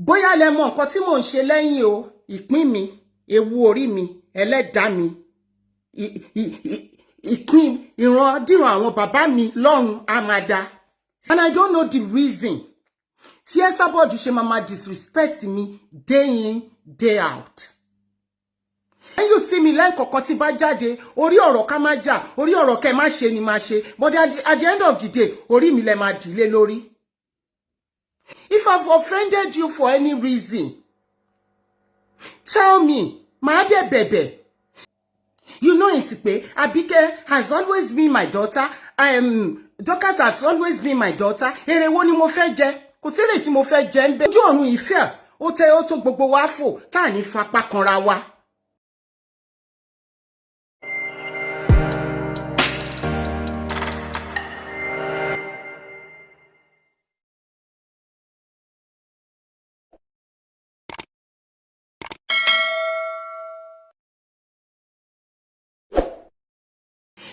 bóyá lẹ mọ̀ nǹkan tí mò ń ṣe lẹ́yìn o, ìpín mi, ewu orí mi, ẹlẹ́dàá mi, ìpín ìrandíran àwọn bàbá mi lọ́run amada. And I don't know the reason tí Esabod ṣe máa disrespect me day in, day out. When you see me lẹ́ǹkọ̀kan tí bá jáde, orí ọ̀rọ̀ ká má jà, orí ọ̀rọ̀ kẹ́ má ṣe ni má ṣe, but at the end of the day, orí mi lẹ máa dìlé lórí. If I've offended you for any reason, tell me, màá dẹ̀ bẹ̀bẹ̀. You know it pé Abike has always been my daughter. Dorcas has always been my daughter. Èrè wo ni mo fẹ́ jẹ? Kò sí èrè tí mo fẹ́ jẹ ńbẹ̀. Ojú ọ̀run ìfẹ́, ó tó gbogbo wa fò, tá ní fapá kanra wa.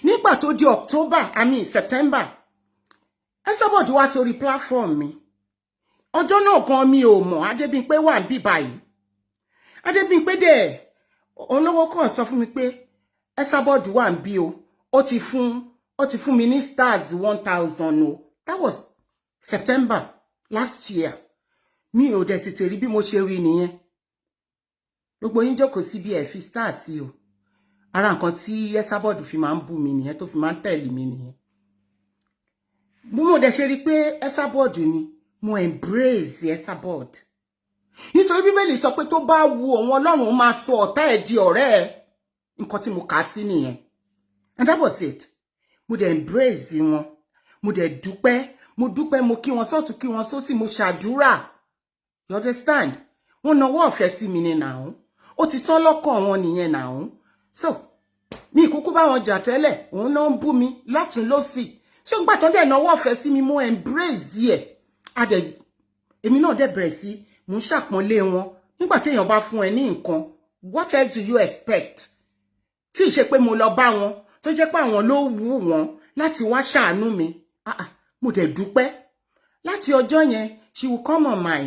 Nígbà tó di September, Esabod wá sórí platform mi. Ọjọ́ náà gan mi ò mọ̀, Adébímpé wà níbí báyìí. Adébímpé dẹ̀ olówó kan sọ fún mi pé Esabod wà níbí o. Ó ti fún mi ní stars 1,000 o. That was September last year. Mi ò dẹ̀ tètè rí bí mo ṣe rí nìyẹn. Gbogbo yín jókòó sí bí ẹ fi stars sí o. Ara nǹkan tí Esabod fi máa ń bú mi nìyẹn, tó fi máa ń tẹ̀lé mi nìyẹn. Mo dẹ̀ ṣe rí pé Esabod ni, mo embrace Esabod. Nítorí Bíbélì sọ pé tó bá wu òun Ọlọ́run ó máa sọ ọ̀tá ẹ̀ di ọ̀rẹ́ ẹ̀. Nǹkan tí mo kà sí nìyẹn. And that was it. Mo dẹ̀ embrace wọn. Mo dẹ̀ dúpẹ́. Mo dúpẹ́, mo kí wọn sọ́tún kí wọn sósì, mo ṣàdúrà. You understand? Wọ́n nawọ́ ọ̀fẹ́ sí mi ni nàún. Ó ti tán lọ́kàn wọn nìyẹn nàún. So, mi kúkú bá wọn jà tẹ́lẹ̀, òun náà ń bú mi lọ́tún lósì. So gbà tán dẹ̀ nawọ́ ọ̀fẹ́ sí mi, mo embrace ẹ̀. Èmi náà dẹ̀ bẹ̀rẹ̀ sí mo ṣàpọ́nlé wọn. Nígbà tí èèyàn bá fún ẹ ní nǹkan, what else do you expect? Tí ṣe pé mo lọ bá wọn, tó jẹ́ pé àwọn ló wù wọ́n láti wá ṣàánú mi. Mo dẹ̀ dúpẹ́. Láti ọjọ́ yẹn, she will come on my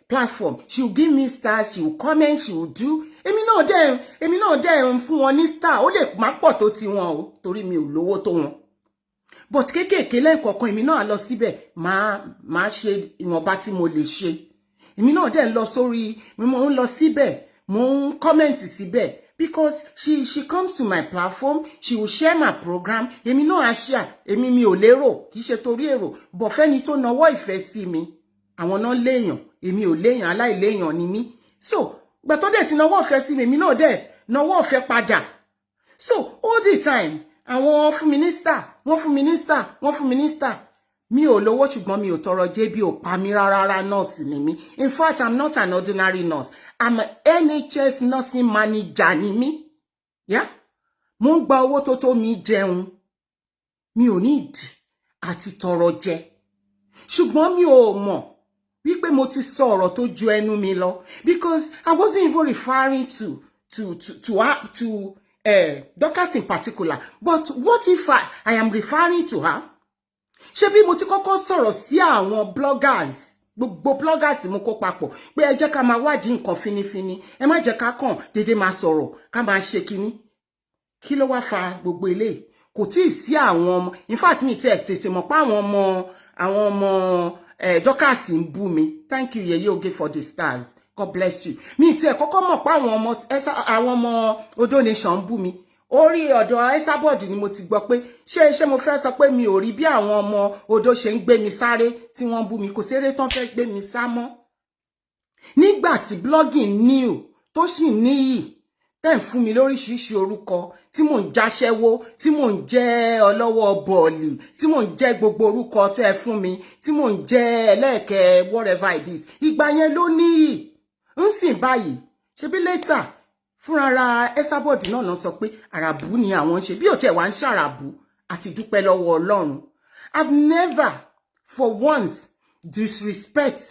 platform. She will give me stars, she will comment, she will do. Èmi náà dẹ̀ ń fún wọn ní star. Ó lè má pọ̀ tó ti wọn o, torí mi ò lówó tó wọn. But kékèké lẹ́ẹ̀kọ̀ọ̀kan èmi náà lọ síbẹ̀, máa ṣe ìwọ̀nba tí mo lè ṣe. Èmi náà dẹ̀ ń lọ sórí, mo ń lọ síbẹ̀, mo ń comment síbẹ̀. Because she comes to my platform, she will share my program. Èmi náà á share, èmi mi ò lérò, kì í ṣe torí èrò. But fẹ́ni tó nawọ́ ìfẹ́ sí mi, àwọn náà léèyàn, èmi ò léèyàn, aláìléèyàn ni mí. So, gbà tó dẹ̀ ti nawọ́ ìfẹ́ sí mi, èmi náà dẹ̀ nawọ́ ìfẹ́ padà. So, all the time, àwọn fún minister, wọ́n fún minister. Mi ò lówó ṣùgbọ́n mi ò tọrọ jẹ, bí ò pa mí rárá, nurse ni mí. In fact, I'm not an ordinary nurse. I'm an NHS nursing manager ni mí. Yeah? Mo ń gba owó tó tó mi jẹun. Mi ò ní ìdí àti tọrọ jẹ. Ṣùgbọ́n mi ò mọ̀ wípé mo ti sọ ọ̀rọ̀ tó ju ẹnu mi lọ. Because I wasn't even referring to Dorcas in particular. But what if I am referring to her? Ṣé bí mo ti kọ́kọ́ sọ̀rọ̀ sí àwọn bloggers, gbogbo bloggers mo kó papọ̀, pé ẹ jẹ́ ká máa wádìí nǹkan finifini, ẹ má jẹ́ ká kàn dédé máa sọ̀rọ̀, ká máa ṣe kíní. Kí ló wá fa gbogbo eléyìí? Kò tíì sí àwọn ọmọ, in fact mi ti ẹ̀ tètè mọ̀ pé àwọn ọmọ Dorcas ń bú mi. Thank you Yeye Oge for the stars. God bless you. Mi ti ẹ̀ kọ́kọ́ mọ̀ pé àwọn ọmọ Odo Nation ń bú mi. Orí ọ̀dọ̀ Esabod ni mo ti gbọ́ pé ṣé mo fẹ́ sọ pé mi ò rí bí àwọn ọmọ Odo ṣe ń gbé mi sáré tí wọ́n bú mi, kò séré tán fẹ́ gbé mi sá mọ́. Nígbà tí blogging new tó sì níyì, tẹ́ ń fún mi lóríṣiríṣi orúkọ, tí mò ń jáṣẹ́wó, tí mò ń jẹ́ ọlọ́wọ́ bọ̀ọ̀lì, tí mò ń jẹ́ gbogbo orúkọ tẹ́ fún mi, tí mò ń jẹ́ ẹlẹ́ẹ̀kẹ́ whatever it is. Ìgbà yẹn ló níyì. Ń sìn báyìí, ṣebí later fúnra Esabod náà sọ pé àràbù ni àwọn ṣe, bí ó tẹ̀ wá ń ṣàràbù àti dúpẹ́ lọ́wọ́ Ọlọ́run. I've never for once disrespect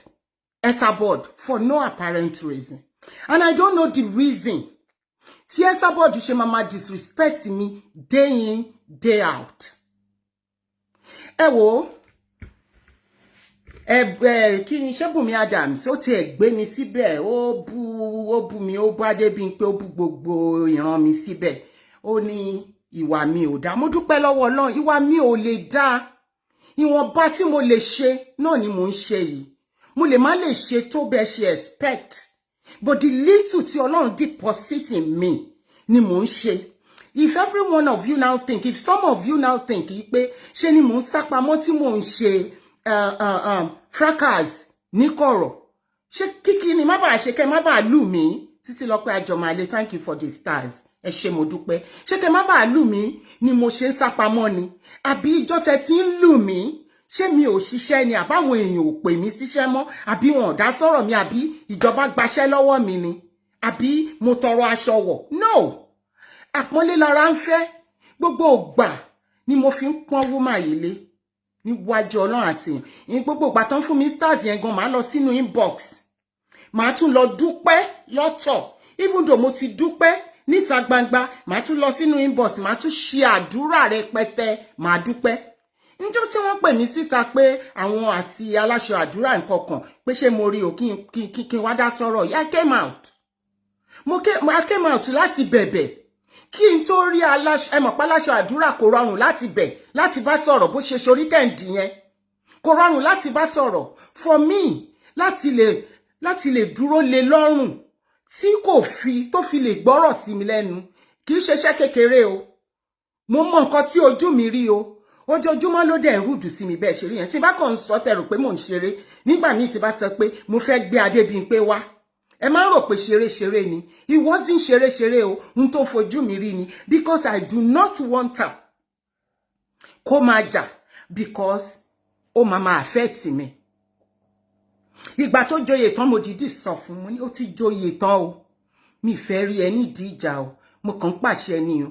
Esabod for no apparent reason. And I don't know the reason tí Esabod ṣe máa disrespect me day in, day out. Ẹ wò, kí ni Ṣẹ́bùnmi Adams ó tiẹ̀ gbé mi síbẹ̀ ó bú mi ó bá débi pé ó bú gbogbo ìran mi síbẹ̀ ó ní ìwà mi ò dá mo dúpẹ́ lọ́wọ́ Ọlọ́run ìwà mi ò lè dá ìwọ̀nba tí mo lè ṣe náà ni mò ń ṣe yìí mo lè má lè ṣe tó bẹ́ẹ̀ ṣe expect but the little tí Ọlọ́run deposit in me ni mò ń ṣe. If every one of you now think, if some of you now think pé ṣé ni mò ń sápamọ́ tí mò ń ṣe fracas ní kọ̀rọ̀ ṣé kíkí ni má bàa ṣe kẹ́ má bàa lù mí títí lọ pé àjọmọ̀lé thank you for the stars ẹ ṣé mo dúpẹ́ ṣé kẹ́ má bàa lù mí ni mo ṣe ń sápamọ́ ni àbí ìjọ́ tẹ́ tí ń lù mí ṣé mi ò ṣiṣẹ́ ni àbáwọn èèyàn ò pè mí síṣẹ́ mọ́ àbí wọn ò dá sọ̀rọ̀ mi àbí ìjọba gbaṣẹ́ lọ́wọ́ mi ni àbí mo tọrọ aṣọ wọ̀ no àpọ́nlé lára ń fẹ́ gbogbo ògbà ni mo fi ń pọ́n wúmà yìí lé níwájú Ọlọ́run àti èèyàn gbogbo ìgbà tán fún mi stars yẹn gan màá lọ sínú inbox màá tún lọ dúpẹ́ lọ́tọ̀ even though mo ti dúpẹ́ níta gbangba màá tún lọ sínú inbox màá tún ṣe àdúrà rẹpẹtẹ màá dúpẹ́ níjọ́ tí wọ́n pè mí síta pé àwọn àti aláṣọ àdúrà nǹkan kan pé ṣé mo rí o kí n wá dá sọ̀rọ̀ I came out mo came out láti bẹ̀bẹ̀ kí n tó rí aláṣọ àdúrà kò rọrùn láti bẹ̀ láti bá sọ̀rọ̀ bó ṣe sorí kẹ́ǹdì yẹn kò rọrùn láti bá sọ̀rọ̀ for me láti lè dúró lé lọ́rùn tí tó fi lè gbọ́rọ̀ sí mi lẹ́nu kì í ṣeṣẹ́ kékeré o mo mọ nǹkan tí ojú mi rí o ojoojúmọ́ ló dẹ̀ ń rúdù sí mi bẹ́ẹ̀ ṣe rí yẹn tí bá kàn ń sọ tẹ̀rù pé mò ń ṣeré nígbà míì tí bá sọ pé mo fẹ́ gbé Adébímpé wá ẹ máa ń rò pé ṣeré ni it wasn't ṣeré o n tó fojú mi rí ni because I do not want her kó máa jà because ó máa affect mi ìgbà tó joyè tán mo dìídì sọ fún mo ní ó ti joyè tán o mi fẹ́ rí ẹ nídìí ìjà o mo kàn ń pàṣẹ ni o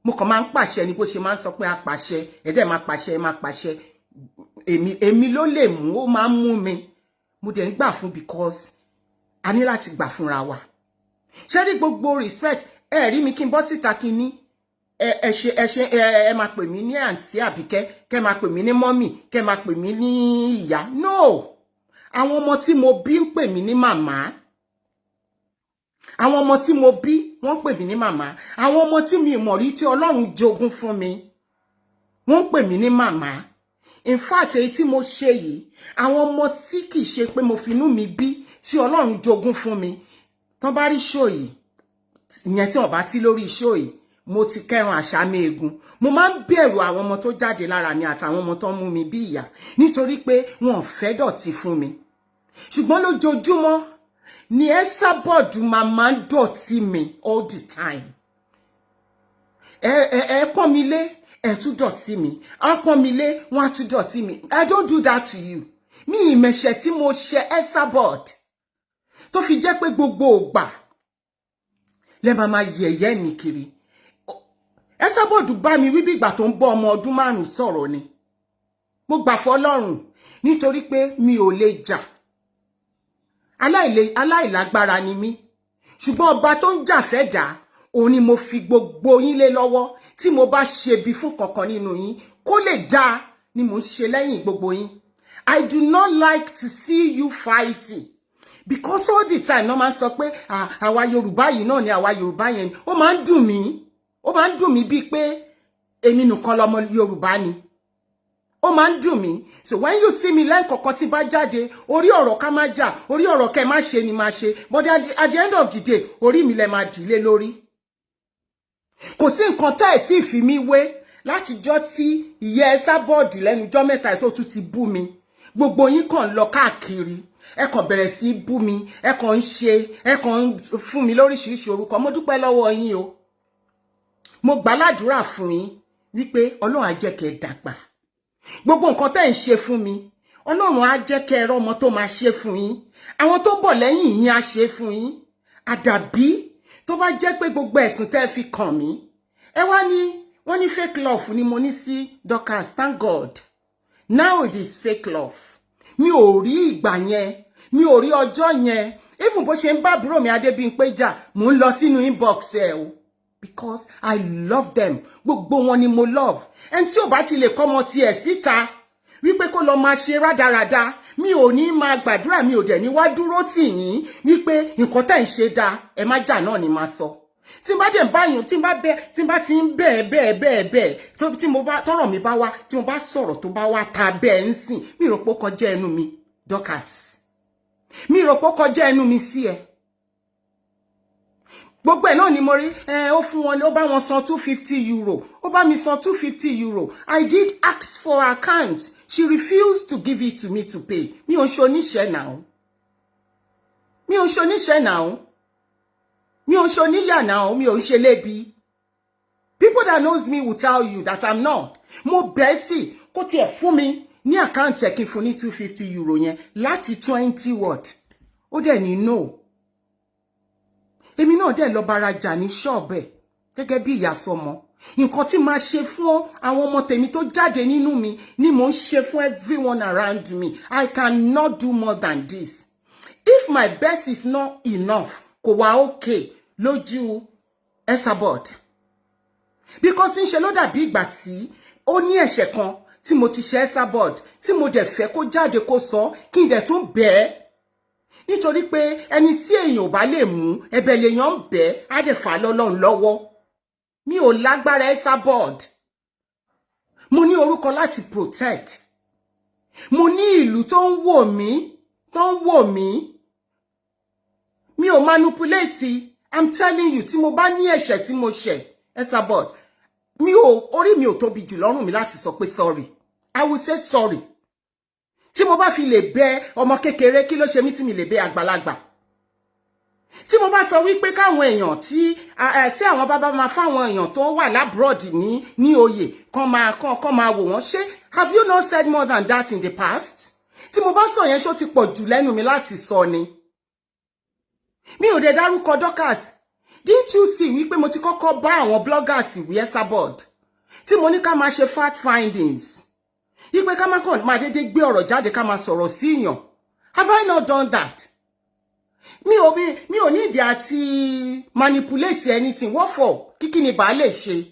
mo kàn máa ń pàṣẹ ni bó ṣe máa ń sọ pé a pàṣẹ ẹ̀dẹ̀ máa pàṣẹ èmi ló lè mú ó máa ń mú mi mo dẹ̀ ń gbà fún because a ní láti gbà fúnra wa ṣé rí gbogbo respect ẹ rí mi kí n bọ́ síta kí ní ẹ máa pè mí ní àǹtí Àbíkẹ́ kẹ́ máa pè mí ní mọ́mì kẹ́ máa pè mí ní ìyá no àwọn ọmọ tí mo bí ń pè mí ní màmá àwọn ọmọ tí mo bí wọ́n pè mí ní màmá àwọn ọmọ tí mi mọ̀ rí tí Ọlọ́run jogún fún mi wọ́n pè mí ní màmá in fact èyí tí mo ṣe yìí àwọn ọmọ tí kì í ṣe pé mo finú mi bí tí Ọlọ́run jogún fún mi tán bá rí show yìí ìyẹn tí wọ́n bá sí lórí show yìí mo ti kẹran àṣà mi egun mo máa ń bẹ̀rù àwọn ọmọ tó jáde lára mi àtàwọn ọmọ tó ń mú mi bí ìyá nítorí pé wọn ò fẹ́ dọ̀tí fún mi ṣùgbọ́n lójoojúmọ́ ni Esabod máa ń dọ̀tí mi all the time ẹ pọ́n mi lé ẹ tún dọ̀tí mi á pọ́n mi lé wọ́n á tún dọ̀tí mi I don't do that to you mi ìmẹ̀ṣẹ̀ tí mo ṣe Esabod tó fi jẹ́ pé gbogbo ògbà lẹ máa yẹ̀yẹ́ mi kiri Esabod bá mi wí bí ìgbà tó ń bọ́ ọmọ ọdún 5 sọ̀rọ̀ ni mo gbà fọ́lọ́run nítorí pé mi ò lè jà aláìlágbára ni mí ṣùgbọ́n ọba tó ń jà fẹ́ dà òun ni mo fi gbogbo yín lé lọ́wọ́ tí mo bá ṣe bí fún kankan nínú yín kó lè dá ni mo ń ṣe lẹ́yìn gbogbo yín I do not like to see you fighting because all the time no máa ń sọ pé àwa Yorùbá yìí náà ni àwa Yorùbá yẹn ó máa ń dùn mí bíi pé èmi nìkan lọmọ Yorùbá ni ó máa ń dùn mí so when you see me lẹ́ǹkọ̀ọ̀kan tí bá jáde orí ọ̀rọ̀ ká má jà orí ọ̀rọ̀ kẹ́ má ṣe ni máa ṣe but at the end of the day orí mi lẹ máa dìlé lórí kò sí nǹkan tá ẹ̀ tí ì fi mí wé látijọ́ tí ìyá Esabod lẹ́nu jọ́ mẹ́ta tó tún ti bú mi gbogbo yín kàn lọ káàkiri ẹ kàn bẹ̀rẹ̀ sí bú mi ẹ kàn ń ṣe ẹ kàn ń fún mi lóríṣiríṣi orúkọ mo dúpẹ́ lọ́wọ́ yín o mo gbàládùúrà fún yín wípé Ọlọ́run á jẹ́ kẹ́ dàgbà gbogbo nǹkan tẹ́ ń ṣe fún mi Ọlọ́run á jẹ́ kẹ́ rọ́ ọmọ tó máa ṣe fún yín àwọn tó bọ̀ lẹ́yìn yín á ṣe fún yín àdàbí tó bá jẹ́ pé gbogbo ẹ̀sùn tẹ́ fi kàn mí ẹ wá ní wọ́n ní fake love ni mo ní sí Dorcas thank God now it is fake love mi ò rí ìgbà yẹn mi ò rí ọjọ́ yẹn even bó ṣe ń bá àbúrò mi Adébímpé jà mò ń lọ sínú inbox ẹ o because I love them gbogbo wọn ni mo love ẹni tí ò bá ti lè kọ́mọ tiẹ̀ síta wípé kó lọ máa ṣe rádaràda, mi ò ní máa gbàdúrà, mi ò dẹ̀ ní wá dúró tì yín wípé nǹkan tẹ́ ń ṣe dáa, ẹ má jà náà ni máa sọ. Tí n bá dẹ̀ báyìí, tí n bá ti ń bẹ́ẹ̀, tí mo bá tọ́rọ̀ mi bá wá, tí mo bá sọ̀rọ̀ tó bá wá ta bẹ́ẹ̀ ń sìn, mi rò pé ó kọjá ẹnu mi, Dorcas. Mi rò pé ó kọjá ẹnu mi sí ẹ. Gbogbo ẹ̀ náà ni mo rí, ó fún wọn, ó bá wọn san €250. Ó bá mi san €250. I did ask for her account. She refused to give it to me to pay. Mi ò ṣoníṣẹ́ now. Mi ò ṣoníṣẹ́ now. Mi ò ṣoníyà now. Mi ò ṣe lébi. People that knows me will tell you that I'm not. Mo Betty, kó tiẹ̀ fún mi ní account ẹ̀ kí n fún ní €250 yẹn láti 20 what? Ó dẹ̀ ní no. Èmi náà dẹ̀ lọ barajà ní ṣọ́ọ̀bù ẹ̀ gẹ́gẹ́ bí ìyá sọmọ. Nǹkan tí máa ṣe fún àwọn ọmọ tèmi tó jáde nínú mi ni mò ń ṣe fún everyone around me. I cannot do more than this. If my best is not enough, kò wá okay lójú Esabod. Because ń ṣe ló dàbí ìgbà tí ó ní ẹ̀ṣẹ̀ kan tí mo ti ṣe Esabod, tí mo dẹ̀ fẹ́ kó jáde kó sọ kí n dẹ̀ tún bẹ́ẹ̀. Nítorí pé ẹni tí èèyàn ò bá lè mú, ẹ̀bẹ̀ lèèyàn ń bẹ́ẹ̀, á dẹ̀ fà lọ́lọ́run lọ́wọ́. Mi ò lágbára Esabod. Mo ní orúkọ láti protect. Mo ní ìlú tó ń wò mí, Mi ò manipulate. I'm telling you, tí mo bá ní ẹ̀ṣẹ̀ tí mo ṣẹ̀, Esabod, orí mi ò tóbi jù lọ́rùn mi láti sọ pé sorry. I will say sorry. Tí mo bá fi lè bẹ̀ ọmọ kékeré, kí ló ṣe mí tí mi lè bẹ̀ àgbàlagbà? Tí mo bá sọ wípé káwọn èèyàn tí àwọn bàbá máa fáwọn èèyàn tó wà labroad ní oyè kán máa wò wọ́n, ṣé have you not said more than that in the past? Tí mo bá sọ yẹn ṣó ti pọ̀ jù lẹ́nu mi láti sọ ni. Mi ò dẹ̀ dárúkọ Dorcas. Didn't you see wípé mo ti kọ́kọ́ bá àwọn bloggers ìwé Esabod tí mo ní ká máa ṣe fact findings. Wípé ká máa dédé gbé ọ̀rọ̀ jáde ká máa sọ̀rọ̀ sí èèyàn. Have I not done that? Mi ò ní ìdí àti manipulate anything. What for? Kíkí ni bá lè ṣe.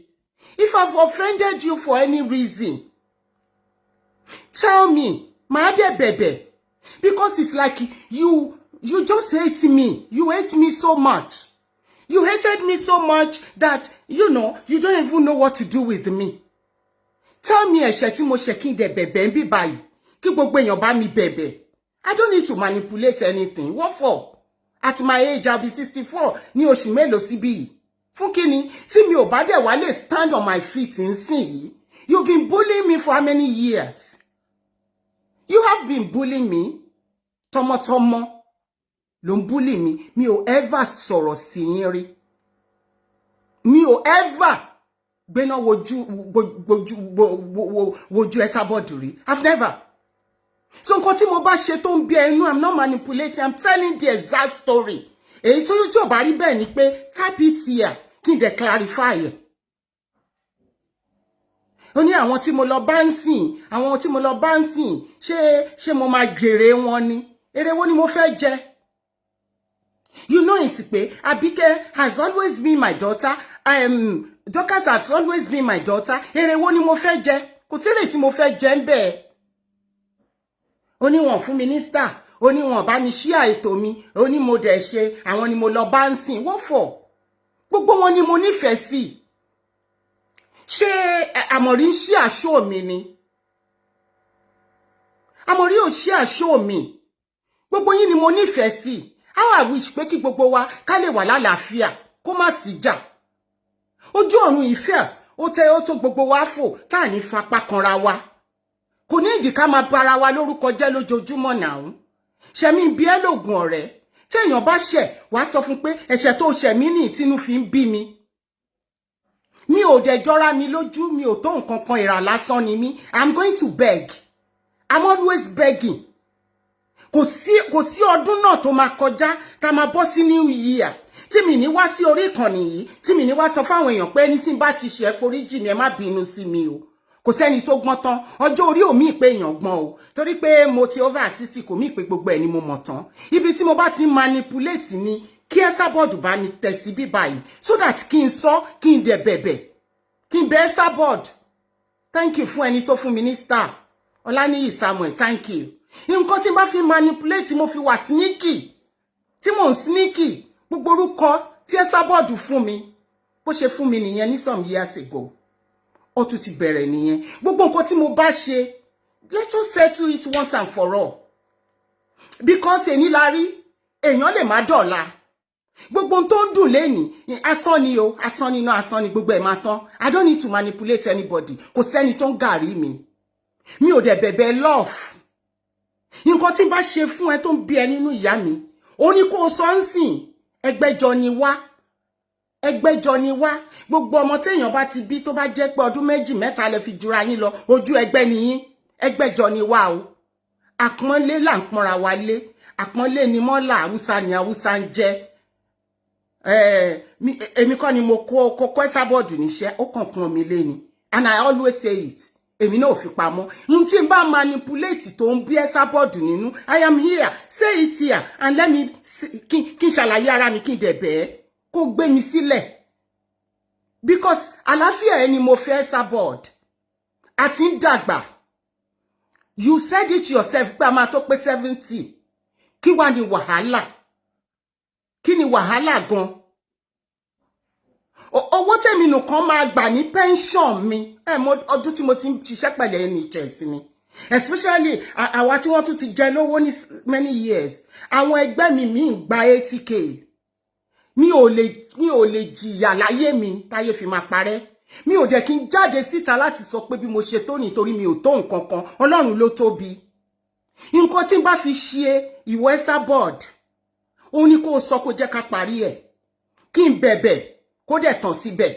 If I've offended you for any reason, tell me. Màá dẹ̀ bẹ̀bẹ̀. Because it's like you just hate me. You hate me so much. You hated me so much that, you don't even know what to do with me. Tell me ẹ̀ṣẹ̀ tí mo ṣẹ̀ kí n dẹ̀ bẹ̀bẹ̀ ń bí báyìí. Kí gbogbo èèyàn bá mi bẹ̀bẹ̀. I don't need to manipulate anything. What for? At my age, I'll be 64 ní oṣù mélòó síbí yìí. Fún kíni tí mi ò bá dẹ̀ wá lè stand on my feet nsìn yìí. You've been bullying me for how many years? You have been bullying me. Tọmọtọmọ ló ń bully mi. Mi ò ever sọ̀rọ̀ sí yín rí. Mi ò ever gbéná wojú Esabod rí. I've never. So nǹkan tí mo bá ṣe tó ń bí ẹnu, I'm not manipulating. I'm telling the exact story. Èyí tó ò bá rí bẹ́ẹ̀ ni pé type it here kí n dẹ̀ clarify ẹ̀. Ó ní àwọn tí mo lọ bá ń sìn, ṣé mo máa jèrè wọn ni? Èrè wo ni mo fẹ́ jẹ? You know it pé Abike has always been my daughter. Dorcas has always been my daughter. Èrè wo ni mo fẹ́ jẹ? Kò sí èrè tí mo fẹ́ jẹ ń bẹ́ẹ̀. Ó ní wọ́n fún minister, ó ní wọ́n bá mi share ètò mi, ó ní mo dẹ̀ ṣe, àwọn ni mo lọ bá ń sìn. What for? Gbogbo wọn ni mo nífẹ̀ẹ́ sí. Ṣé Àmọ̀rí ń share show mi ni? Àmọ̀rí ò share show mi. Gbogbo yín ni mo nífẹ̀ẹ́ sí. How I wish pé kí gbogbo wa ká lè wà lálàáfíà, kó má sí jà. Ojú ọ̀run ìfẹ́, ó tó gbogbo wa fò, tá ní fapá kanra wa. Kò ní ìdí ká máa bara wa lórúkọ jẹ́ lójoojúmọ́ náà. Ṣẹ̀mí bí ẹ lògùn ọ̀rẹ́. Tí èèyàn bá ṣẹ̀, wá sọ fún pé ẹ̀ṣẹ̀ tó ṣẹ̀ mí ní ìtinú fi ń bí mi. Mi ò dẹ̀ jọra mi lójú, mi ò tó nǹkan kan, ìrà lásán ni mí. I'm going to beg. I'm always begging. Kò sí ọdún náà tó máa kọjá tá máa bọ́ sí New Year. Tí mi ní wá sí orí ìkànnì yìí, tí mi ní wá sọ fáwọn èèyàn pé ẹni tí bá ti ṣe foríjì mi, ẹ má bínú sí mi o. Kò sẹ́ni tó gbọ́n tán. Ọjọ́ orí ò mí pé èèyàn gbọ́n o. Torí pé mo ti over 60 kò mí pé gbogbo ẹ̀ ni mo mọ̀ tán. Ibi tí mo bá ti manipulate ni kí Esabod bá mi tẹ̀ sí bí báyìí. So that kí n sọ, kí n dẹ̀ bẹ̀bẹ̀. Kí n bẹ̀ Esabod. Thank you fún ẹni tó fún mi ní star. Olaniyi Samuel, thank you. Nǹkan tí bá fi manipulate mo fi wà sneaky. Tí mo sneaky, gbogbo orúkọ tí Esabod fún mi. Bó ṣe fún mi nìyẹn ní some years ago. Ó tún ti bẹ̀rẹ̀ nìyẹn. Gbogbo nǹkan tí mo bá ṣe, let's just settle it once and for all. Because eni la rí, èèyàn lè má dọ̀la. Gbogbo tó ń dùn lẹ́yìn, asán ni o, asán ni náà, asán ni gbogbo ẹ̀ máa tán. I don't need to manipulate anybody. Kò sẹ́ni tó ń gàrí mi. Mi ò dẹ̀ bẹ̀bẹ̀ love. Nǹkan tí bá ṣe fún ẹ tó ń bí ẹ nínú ìyá mi, ó ní kó sọ ń sìn, ẹgbẹ́jọ ni wá. Ẹgbẹ́jọ ni wá. Gbogbo ọmọ téèyàn bá ti bí tó bá jẹ́ pé ọdún méjì mẹ́ta lẹ fi jura yín lọ, ojú ẹgbẹ́ ni yín. Ẹgbẹ́jọ ni wá o. Àpọ́nlé là ń pọ́nra wa lé. Àpọ́nlé ni mọ́là Haúsá ni Haúsá ń jẹ́. Èmi kọ́ ni mo kó Esabod níṣẹ́, ó kàn pọ́n mi lé ni. And I always say it. Èmi náà ò fi pamọ́. Tí n bá manipulate tó ń bí Esabod nínú, I am here. Say it here and let me kí n ṣàlàyé ara mi kí n dẹ̀ bẹ́ẹ̀. Kó gbé mi sílẹ̀. Because àlàáfíà ẹni mo fẹ́ Esabod. Àti ń dàgbà. You said it yourself pé a máa tó pé 70. Kí wá ni wàhálà? Kí ni wàhálà gan? Owó tèmi nìkan máa gbà ní pension mi. Ọdún tí mo ti ń ṣiṣẹ́ pẹ̀lẹ́ NHS ni. Especially àwa tí wọ́n tún ti jẹ lówó ní many years. Àwọn ẹgbẹ́ mi ń gba 80k. Mi ò lè jìyà láyé mi táyé fi máa parẹ́. Mi ò jẹ́ kí n jáde síta láti sọ pé bí mo ṣe tó nítorí mi ò tó nǹkan kan. Ọlọ́run ló tóbi. Nǹkan tí n bá fi ṣe ìwọ Esabod, ó ní kó sọ kó jẹ́ ká parí ẹ̀. Kí n bẹ̀bẹ̀ kó dẹ̀ tàn síbẹ̀.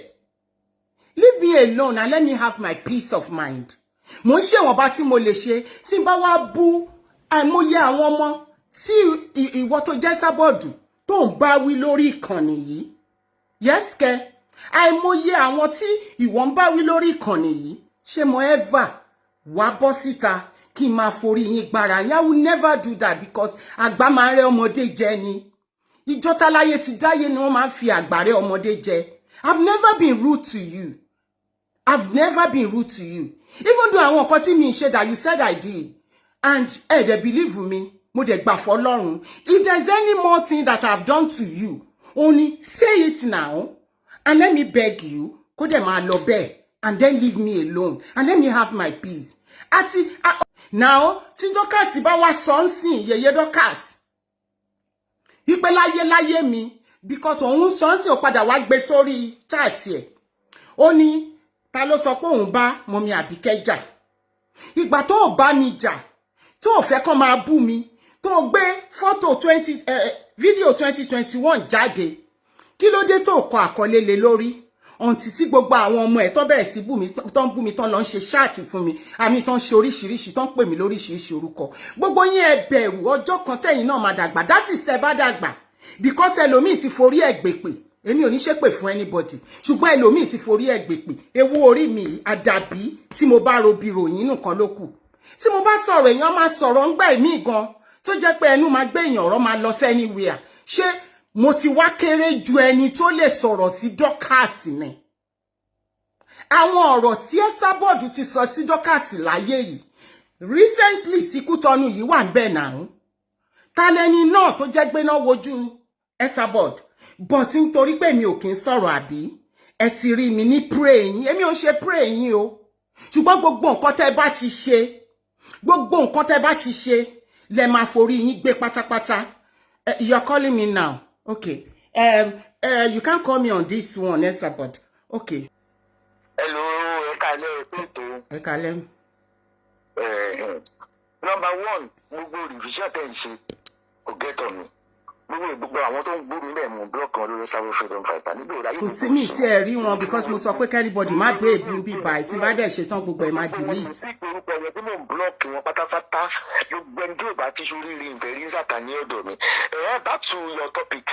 Leave me alone and let me have my peace of mind. Mo ń ṣe ìwọ̀nba tí mo lè ṣe tí n bá wá bú àìmọye àwọn ọmọ tí ìwọ tó jẹ́ Esabod tó ń bá wí lórí ìkànnì yìí. Yes kẹ́, àìmọye àwọn tí ìwọ ń bá wí lórí ìkànnì yìí. Ṣé mo ever wá bọ́ síta kí n máa forí yín gbára? I will never do that because àgbà máa ń rẹ́ ọmọdé jẹ ni. Ìjọ táláyé ti dáyé ni wọ́n máa ń fi àgbà rẹ́ ọmọdé jẹ. I've never been rude to you. I've never been rude to you. Even though àwọn nǹkan tí mi ṣe that you said I did. And they believe me. Mo dẹ̀ gbà f'Ọlọ́run. If there's any more thing that I've done to you, only say it now. And let me beg you. Kó dẹ̀ máa lọ bẹ́ẹ̀. And then leave me alone. And let me have my peace. Now, tí Dorcas bá wá sọ́nsìn, yẹ̀yẹ́ Dorcas. Wípé láyé mi. Because òun sọ́nsìn ò padà wá gbé sórí chat ẹ̀. Ó ní, ta ló sọ pé òun bá mọ́mí Abike jà. Ìgbà tó ò bá mi jà, tó ò fẹ́ kán máa bú mi, tó ò gbé fọ́tò fídíò 2021 jáde. Kí ló dé tó kọ àkọlé lé lórí? Ọ̀ǹtí tí gbogbo àwọn ọmọ ẹ̀ tó bẹ̀rẹ̀ sí bú mi, tó ń bú mi, tó ń lọ ń ṣe ṣáàtì fún mi, àmì tó ń ṣe oríṣiríṣi, tó ń pè mí lóríṣiríṣi orúkọ. Gbogbo yín ẹ bẹ̀rù ọjọ́ kan tẹ́yìn náà máa dàgbà. That is tẹ́ bá dàgbà. Because ẹlòmíì ti forí ẹ̀ gbèpè. Èmi ò ní ṣépè fún anybody. Ṣùgbọ́n ẹlòmíì ti forí ẹ̀ gbèpè. Ewu orí mi àdàbí tí mo bá robi ròyìn nìkan ló kù. Tí mo bá sọ̀rọ̀ èèyàn máa sọ̀rọ̀ ńgbà èmi gan. Tó jẹ́ pé ẹnu máa gbé èèyàn ọ̀rọ̀ máa lọ anywhere. Ṣé mo ti wá kéré ju ẹni tó lè sọ̀rọ̀ sí Dorcas ni? Àwọn ọ̀rọ̀ tí Esabod ti sọ sí Dorcas láyé yìí. Recently tí Kútọ́nù yìí wà ńbẹ̀ náà. Ta lẹni náà tó jẹ́ gbéná wojú Esabod? But nítorí pé mi ò kí ń sọ̀rọ̀ àbí ẹ ti rí mi ní pray yín. Èmi ò ń ṣe pray yín o. Ṣùgbọ́n gbogbo nǹkan tẹ́ bá ti ṣe, lẹ máa forí yín gbé pátápátá. You're calling me now. Okay. You can't call me on this one, Esabod. Okay. Hello, Ekale, Pinto. Ekale. Number one, gbogbo revision tẹ́ ń ṣe kò get on me. Gbogbo àwọn tó ń gbó mi bẹ́ẹ̀ mo block wọn lórí Sabo Freedom Fighter níbi òráyè. Kò sí mi tí ẹ rí wọn because mo sọ pé anybody má gbé èbí bí báyìí tí bá dẹ̀ ṣetán gbogbo ẹ̀ má delete. Sí orúkọ yẹn tí mo block wọn pátápátá gbogbo ẹni tí ò bá ti ṣorí rí ìfẹ́ rí sàkà ní ọ̀dọ̀ mi. Back to your topic.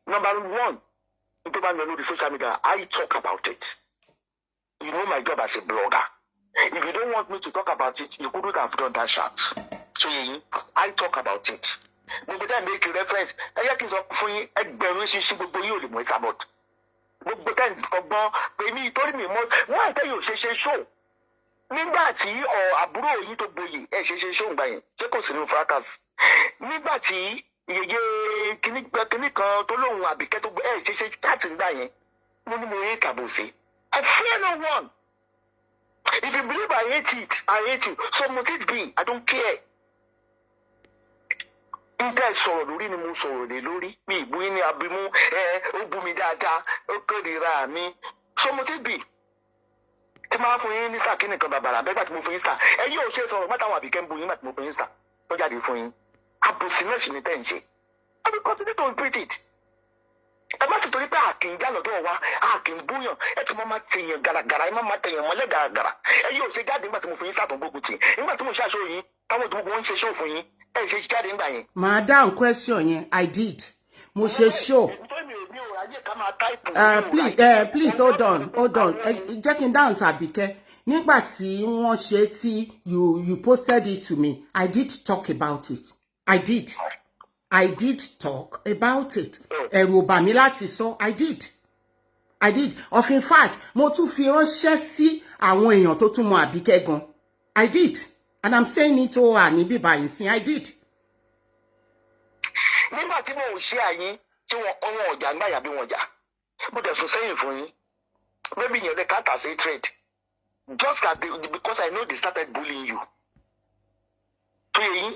Number one, tó bá ń lọ lórí social media, I talk about it. You know my job as a blogger. If you don't want me to talk about it, you couldn't have done that shot. So I talk about it. Gbogbo time make a reference. Ẹ yẹ kí n sọ fún yín ẹgbẹ̀rún ṣíṣí gbogbo yín ò lè mọ Esabod. Gbogbo time ọgbọ́n pé ní ìtọ́rí mi mọ́ wọ́n àtẹ yóò ṣe show. nígbà tí àbúrò yìí tó gboyè ẹ ṣe ṣóǹgbà yẹn ṣé kò sínú fracas nígbà tí yeye kíní kan tó lóhùn Àbíkẹ́ tó gbé ẹ ṣe káàtì nígbà yẹn mo ní mo rí kàbòsí. I fear no one. If you believe I hate it, I hate you. So must it be. I don't care. Nígbà sọ̀rọ̀ lórí ni mo sọ̀rọ̀ lé lórí. Mi ìbú yín ní abimú ó bú mi dáadáa ó kórìíra mi. So must it be. Tí máa fún yín ní sáà kí nìkan bàbàrà bẹ́gbà tí mo fún yín sáà. Ẹ yóò ṣe sọ̀rọ̀ mọ́tà àwọn Àbíkẹ́ ń bu yín nígbà tí mo fún yín sáà. Tó jáde fún yín. Àbòsí náà sì ní tẹ̀ ń ṣe. I will continue to repeat it. Ẹ má ti torí pé àkìnjá lọ́dọ̀ wa àkìnbúyàn ẹ tún máa tèèyàn gàràgàrà ẹ má tèèyàn mọ́lẹ̀ gàràgàrà ẹ yóò ṣe jáde nígbà tí mo fún yín sàtún gbógun tì nígbà tí mo ṣàṣọ yín táwọn ìdúgbò wọn ń ṣe ṣó fún yín ẹ ṣe jáde nígbà yẹn. màá dáhùn question yẹn I did mo ṣe show. Please hold on jẹ́ kí n dáhùn tàbíkẹ́ nígbà tí wọ́n ṣe tí you posted it to me I did talk about it I did talk about it. Ẹ̀rù ò bà mí láti sọ. I did. Of in fact, mo tún fi ránṣẹ́ sí àwọn èèyàn tó tún mọ Àbíkẹ́ gan. I did. And I'm saying it all ní bíbá yìí sí. I did. Nígbà tí mo ò ṣe àyín tí wọ́n ọjà ń gbàyà bí wọ́n jà. Mo dẹ̀ sọ sẹ́yìn fún yín. Maybe yẹn lè káàtà sí trade. Just because I know they started bullying you. Tó yẹ yín.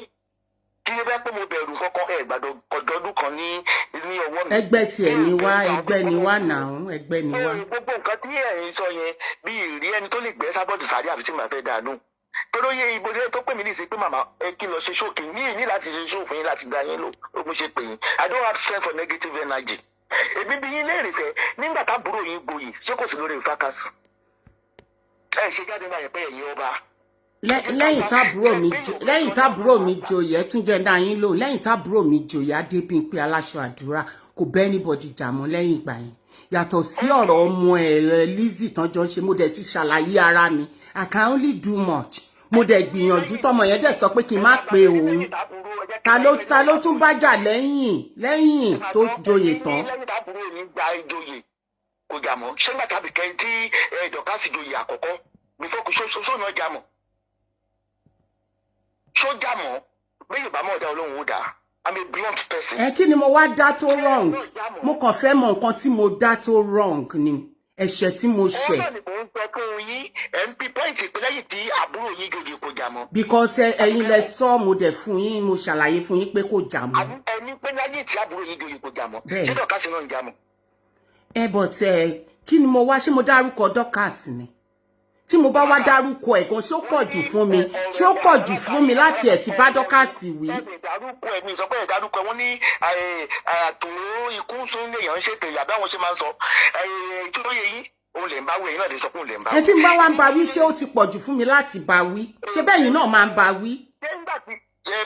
Kí ni bẹ́ẹ̀ pé mo bẹ̀rù kọ́kọ́ gbàdọ̀ ọ̀dọ́dún kan ní ọwọ́ mi. Ẹgbẹ́ tiẹ̀ ni wá nàún ẹgbẹ́ ni wá. Gbogbo nǹkan tí ẹ̀yin sọ yẹn bí ìrí ẹni tó lè gbé sábọ́ọ̀dù sáré àfi tí màá fẹ́ dànù. Torí yẹ ibodè tó pè mí ní ìsìn pé màmá ẹ kí lọ ṣe ṣóòkì ní láti ṣe ṣóò fún yín láti dá yín lò ó mo ṣe pè yín. I don't have strength for negative energy. Èmi bí yín léèrè sẹ́ nígbà táàbúrò yín gboyè ṣé kò sí lórí Fracas. Ẹ ṣe jáde máa yẹ pé ẹ̀yin ọba. lẹ́yìn tábúrò mi joyè tún jẹ́ dá yín lò lẹ́yìn tábúrò mi joyè Adébímpé aláṣọ àdúrà kò bẹ́ anybody jà mọ́ lẹ́yìn ìgbà yẹn yàtọ̀ sí ọ̀rọ̀ ọmọ ẹ̀ Lizzy tán jọ ṣe mo dẹ̀ ti ṣàlàyé ara mi I can only do much mo dẹ̀ gbìyànjú tọmọ yẹn dẹ̀ sọ pé kí n má pe òun ta ló tún bá jà lẹ́yìn tó joyè tán. lẹ́yìn tábúrò mi gba ìjòyè kò jà mọ́ ṣé nígbà tàbí kẹ́ tí Dọ̀kásì joyè àkọ́kọ́ before kò ṣó náà jà mọ́. Sójà mọ́ bí Yorùbá mọ̀ ọ̀dà Ọlọ́run ó dáa I'm a blunt person. Kí ni mo wá dá tó wrong mo kàn fẹ́ mọ nǹkan tí mo dá tó wrong ni ẹ̀ṣẹ̀ tí mo ṣẹ̀. ọ̀rọ̀ ni mò ń sọ fún yín mp pọ́ìntì pé lẹ́yìn tí àbúrò yín gògì kò jà mọ́. because ẹ̀yin lẹ sọ mo dẹ̀ fún yín mo ṣàlàyé fún yín pé kò jà mọ́. ẹni pé lẹ́yìn tí àbúrò yín gògì kò jà mọ́ ṣé Dọ̀kásì náà ń jà mọ́. But kí ni mo wá ṣé mo dárúkọ Dọ̀kásì ni tí mo bá wá dárúkọ ẹ̀ gan ṣó pọ̀ jù fún mi láti ẹ̀ ti bá Dọ̀kásì wí. ìdárúkọ ẹ̀ mi sọ pé ìdárúkọ wọn ní àtòrò ikú sún léèyàn ń ṣètò ìyàbá wọn ṣe máa ń sọ ìtúró yẹ yín òun lè ń bá wí ẹ̀yin náà lè sọ pé òun lè ń bá wí. ẹ tí ń bá wá ń bá wí ṣé ó ti pọ̀ jù fún mi láti bá wí ṣé bẹ́ẹ̀ yín náà máa ń bá wí. ṣé nígbà tí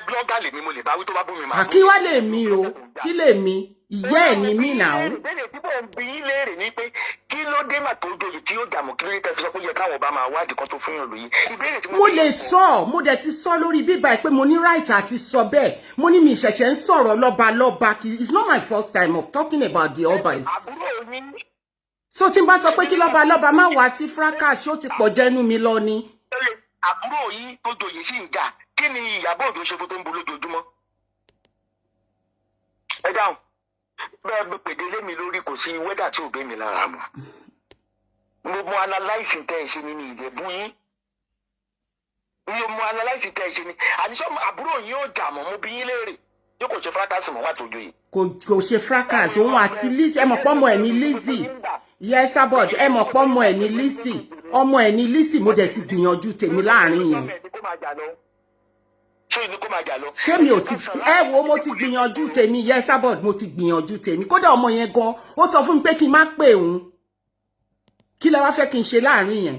blọ́gà lèmi mo lè bá wí tó bá bú mi máa bú. kí wá lè mi o kí lè mi ìyá ẹ̀ ni mí nà ó. ìbéèrè tí mò ń bi yín léèrè ni pé kí ló dé mà tó joyè tí yóò dààmú kí ló dé tẹ́ fi sọ pé yẹ káwọn ọba máa wádìí kan tó fún yàn lóyún. ìbéèrè tí mo lè sọ mo dẹ̀ ti sọ lórí bíbá ẹ pé mo ní right àti sọ bẹ́ẹ̀ mo ní mi ìṣẹ̀ṣẹ̀ ń sọ̀rọ̀ lọ́ba it's not my first time of talking about the obas. àbúrò yín. so tí n bá sọ pé kí lọ́ba má wá sí Fracas ṣó ti pọ̀ jẹ́nu mi lọ ni. àbúrò yín tó joyè sí ń jà kí ni Ìyábọ̀ Òjó ṣe fún tó ń bu lójoojúmọ́. ẹ dáhùn bẹ́ẹ̀ bí pèdélé mi lórí kò sí wẹ́dà tí ò bẹ́ mi lára mu. mo analyse tẹ́ ẹ ṣe ni ní ìdẹ̀bú yín. mo analyse tẹ́ ẹ ṣe ni àníṣọ́ àbúrò yín ò jà mọ́ mo bí yín léèrè yóò kò ṣe Fracas mọ́ wà tó joyè. kò ṣe Fracas òun àti Lizzy ẹ mọ̀ pọ́mọ ẹ̀ ní Lizzy yes abod ẹ mọ̀ pọ́mọ ẹ̀ ní Lizzy ọmọ ẹ̀ ní Lizzy mo dẹ̀ ti gbìyànjú tèmi láàrin yẹn. ṣé mi ò ti mo ti gbìyànjú tèmi yes abod mo ti gbìyànjú tèmi kódà ọmọ yẹn gan ó sọ fún mi pé kí n má pè òun kí lẹ wá fẹ́ kí n ṣe láàrin yẹn.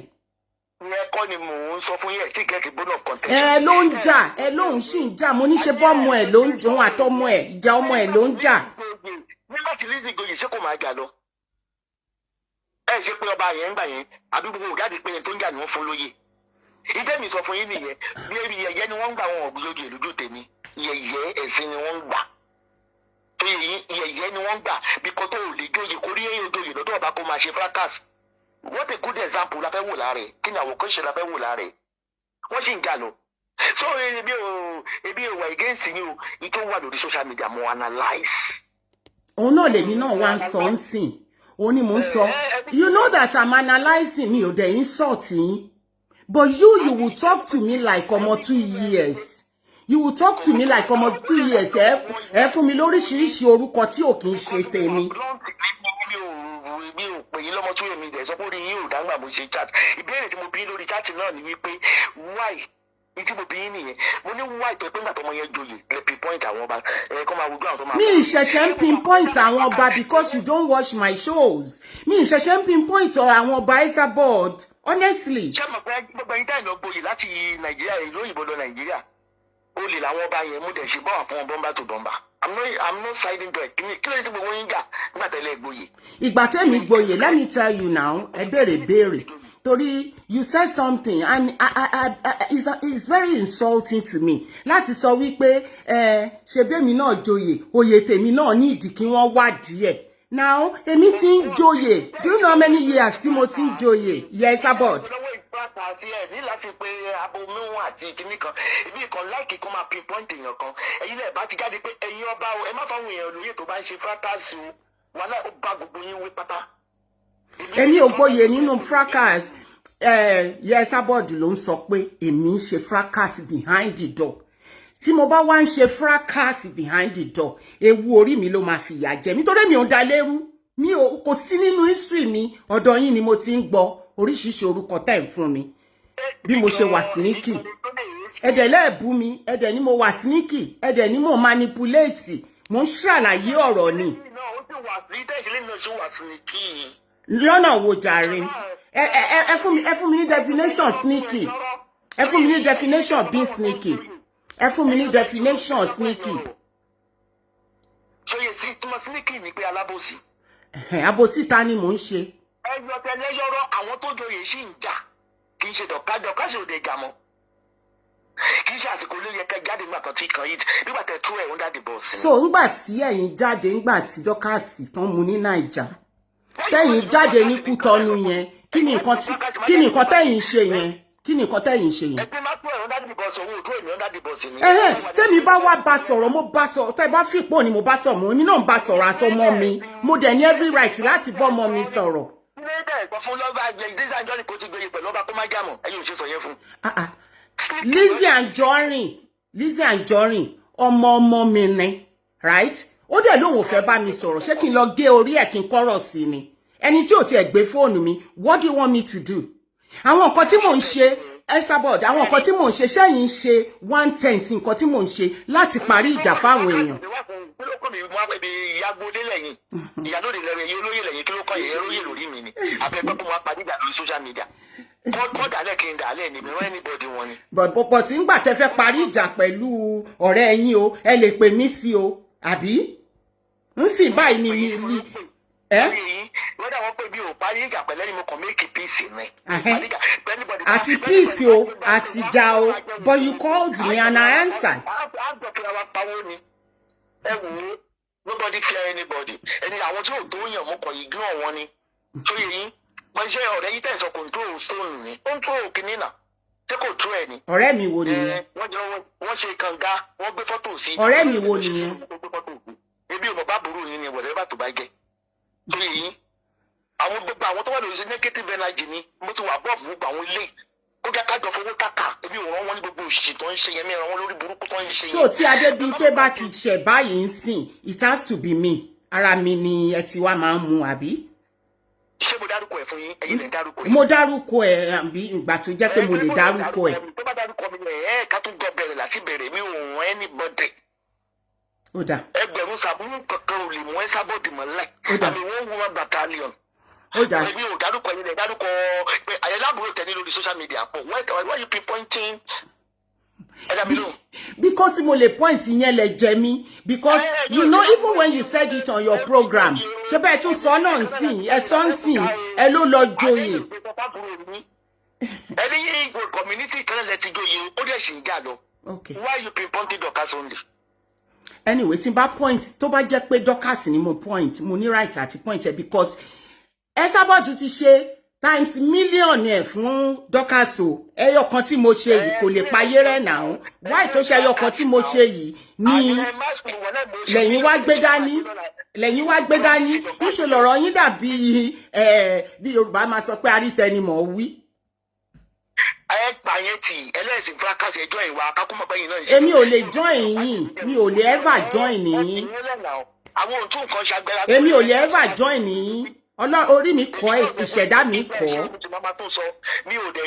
ìyẹn kọ́ ni mò ń sọ fún yẹn tí gẹ́gẹ́ bone of contention. ló ń jà lóun sì ń jà mo ní ṣe bọ́ ọmọ ẹ̀ ló ń òun àtọmọ ẹ̀ ìjà ọmọ ẹ̀ ló ń jà. nígbà tí Lizzy gboyè ṣé kò máa jà lọ. ẹ ṣe pé ọba yẹn ń gbà yẹn àdúgbò ògáàdì pé yẹn tó ń jà ni wọ́n fún lóyè. ìdẹ́ mi sọ fún yín nìyẹn bí ebi yẹyẹ ni wọ́n ń gbà wọn ọ̀gbìn lóye lójú tèmi yẹyẹ ẹ̀sìn ni wọ́n ń gbà. tó yẹ yẹyẹ ni wọ́n ń gbà bí kò tó lè jóyè kórí ẹ̀yìn òjòyè lọ́dọ̀ ọba kó máa ṣe Fracas what a good example la fẹ́ wò láre kí ni àwòkọ́ṣe la fẹ́ wò láre wọ́n sì ń jà lọ so ebi ò wà against yín o ìtò wà lórí social media mo analyse. òun náà lèmi náà wá ń sọ ń sìn òun ni mò ń sọ you know that I'm analysing mi ò dẹ̀ insult yín but you will talk to me like ọmọ 2 years you will talk to me like ọmọ 2 years ẹ fún mi lóríṣiríṣi orúkọ tí ò kì í ṣe tèmi. mi ò pè yín lọ́mọ tó yẹ mi dẹ̀ sọ pé orí yín ò dáńgbà mo ṣe chat ìbéèrè tí mo bí lórí chat náà ni wípé why ìtí mo bí yín nìyẹn mo ní why tó pé ńgbà tọmọ yẹn joyè lè pinpoint àwọn ọba kọ́ máa wojú àwọn tó máa. mi ìṣẹ̀ṣẹ̀ ń pinpoint àwọn ọba because you don't watch my shows mi ìṣẹ̀ṣẹ̀ ń pinpoint àwọn ọba Esabod honestly. ṣé mo pẹ́ gbogbo ẹni táyì lọ gboyè láti Nàìjíríà ìlú òyìnbó lọ Nàìjíríà ó lè làwọn ọba yẹn mú dẹ̀ ṣe bọ́wà fún bọ́mbà tó bọ́mbà I'm not siding to it kí ló dé tí gbogbo yín gà nígbà tẹ́lẹ̀ gboyè. ìgbà tẹ́mi gboyè let me tell you now ẹ béèrè torí you said something and it's very insulting to me láti sọ wípé ṣebí èmi náà joyè oyè tèmi náà ní ìdí kí wọ́n wá díẹ̀ now èmi ti ń joyè do you know how many years tí mo ti ń joyè yes Esabod. àti ẹ ní láti pe abomiwọn àti kinní kan ibi kan láìkí kan máa pinpoint èèyàn kan ẹ̀yin náà bá ti jáde pé ẹ̀yin ọba o ẹ má fáwọn èèyàn lóye tó bá ń ṣe Fracas o wàhálà ó bá gbogbo yín wí pátá. èmi ò gboyè nínú Fracas Esabod ló ń sọ pé èmi ń ṣe Fracas behind the door tí mo bá wá ń ṣe Fracas behind the door ewu orí mi ló máa fìyà jẹ mi torí mi ò da lérú mi ò kò sí nínú history mi ọ̀dọ̀ yín ni mo ti ń gbọ́ oríṣiríṣi orúkọ tẹ́ ń fún mi bí mo ṣe wà sneaky ẹ̀dẹ̀ lẹ́ẹ̀bú mi ẹ̀dẹ̀ ni mo wà sneaky ẹ̀dẹ̀ ni mo manipulate mo ń ṣàlàyé ọ̀rọ̀ ni. lọ́nà wo jàre ẹ fún mi ní definition sneaky ẹ fún mi ní definition being sneaky ẹ fún mi ní definition sneaky. ṣòye sí túmọ̀ sneaky ni pé alábòsí. àbòsí ta ni mò ń ṣe. ẹyọ tẹlẹ yọrọ àwọn tó joyè sí ń jà kì í ṣe dọ̀kájọ òde ìjà mọ́ kì í ṣe àsìkò ló yẹ kẹ jáde nígbà kan tí kan yìí nígbà tẹ tú ẹ̀ under the bus. so ńgbà tí ẹ̀yin jáde ńgbà tí dọ́kàsì tán mu ní Naija tẹ̀yin jáde ní Kútọ́nù yẹn kí ni nǹkan tẹ̀yin ṣe yẹn kí ni nǹkan tẹ̀yin ṣe yẹn. ẹgbẹ́ máa tú ẹ̀ under the bus òun ò tú èmi under the bus ni. tẹ́mi bá wá bá sọ̀rọ̀ mo bá sọ̀rọ̀ tẹ́ bá fìpò ni mo bá sọ̀rọ̀ mo èmi náà ń bá sọ̀rọ̀ àsọmọ mi mo dẹ̀ ní every right láti bọ́ ọmọ mi sọ̀rọ̀. fún lọ́ba Lizzy Anjorin kò ti gbé pẹ̀lú ọba kó má jámọ̀ ẹ̀yin ò ṣe sọ yẹn fún. Lizzy Anjorin ọmọ mi ni right ó dẹ̀ lóun ò fẹ́ bá mi sọ̀rọ̀ ṣé kí n lọ gé orí ẹ̀ kí n kọ́rọ̀ sí ni ẹni tí ò tiẹ̀ gbé fóònù mi what do you want me to do àwọn nǹkan tí mò ń ṣe Esabod àwọn nǹkan tí mò ń ṣe sẹ́yìn ṣe 1/10 nǹkan tí mò ń ṣe láti parí ìjà fáwọn èèyàn. ìyàgbọ́dé lẹ́yìn ìyàlóde lẹ́yìn yìí olóyè lẹ́yìn kí ló kọ́ yẹn olóyè lórí mi ni àbẹ̀gbẹ́ kó máa parí ìjà lórí social media kọ́ dálẹ̀ kí n dálẹ̀ ni mi rán anybody wọn ni. bọ̀bọ̀ tí ń gbà tẹ́ fẹ́ parí ìjà pẹ̀lú ọ̀rẹ́ yín o ẹ lè pè mí sí o àbí ń sì báyìí ni mi wọ́n dà wọ́n pé bí o parí ìjà pẹ̀lẹ́ ni mo kàn méèkì píìsì mi. àti píìsì o àti ìjà o but you called me and I answered. àgbẹ̀kẹ̀rẹ̀ wa pawó ni ẹ wò ó nobody fear anybody ẹni àwọn tí ò tó yàn mo kàn ignore wọn ni tó yẹ yín mo ṣe ọ̀rẹ́ yín tẹ̀sán control stone ni ó ń tó òkìní náà ṣé kò tó ẹ ni. ọ̀rẹ́ mi wo nìyẹn. wọ́n ṣe kànga wọ́n gbé fọ́tò sí. ọ̀rẹ́ mi wo nìyẹn. ebi ò mọ̀ bá burú yín ni wọ̀lẹ́ bá tó bá jẹ́ tó yẹ yín àwọn gbogbo àwọn tó wà lórí negative energy ni mo ti wà bọ́ọ̀fù gbogbo àwọn ilé ó jẹ́ kájọ fowó kàkà ebi ò rán wọn ní gbogbo òṣìṣẹ́ tó ń ṣe yẹn mìíràn wọn lórí burúkú tó ń ṣe yẹn. so tí Adébímpé bá ti ṣẹ̀ báyìí ń sìn it has to be me ara mi ni ẹ ti wá máa ń mu àbí. ṣé mo dárúkọ ẹ fún yín ẹ̀yin lè dárúkọ ẹ. mo dárúkọ ẹ àbí ìgbà tó jẹ́ pé mo lè dárúkọ ẹ. tó bá dárúkọ mi ká tún jọ bẹ̀rẹ̀ láti bẹ̀rẹ̀ mi ò rán anybody. ó dà. ẹgbẹ̀rún sàbúrú kankan ò lè mú Esabod mọ́lẹ̀ àmì wọ́n wú wọn battalion. ó dà. ẹbí ò dárúkọ yín lẹ dárúkọ pé àyẹ̀láàbúrò tẹ̀ ní lórí social media pọ̀ why you pinpointing ẹ̀dá mi lóhùn. because mo lè point yẹn lẹ jẹ mí because you know even when you said it on your program ṣé bẹ́ẹ̀ tún sọ náà ń sìn ẹ sọ ń sìn ẹ ló lọ joyè. ẹni yìí community kan lẹ ti joyè ó dẹ̀ ṣì ń jà lọ. why you pinpointing Dorcas only. anyway tí n bá point tó bá jẹ́ pé Dorcas ni mo point mo ní right àti point ẹ because Esabod ti ṣe times million ẹ̀ fún Dorcas o. Ẹyọ kan tí mo ṣe yìí kò lè payé rẹ̀ náà. Why tó ṣe ẹyọ kan tí mo ṣe yìí ni lẹ́yìn wá gbé dání. Lẹ́yìn wá gbé dání. Níṣe lọ̀rọ̀ yín dàbí bí Yorùbá máa sọ pé arítẹnimọ̀ wí. Fracas ẹjọ́ ìwà akákùnmọ̀ bẹ́yìn náà. Èmi ò lè join yín. Mi ò lè ever join yín. Àwọn òtún nǹkan ṣàgbéra. Èmi ò lè ever join yín. Orí mi kọ́ ìṣẹ̀dá mi kọ́. Mi ò dẹ̀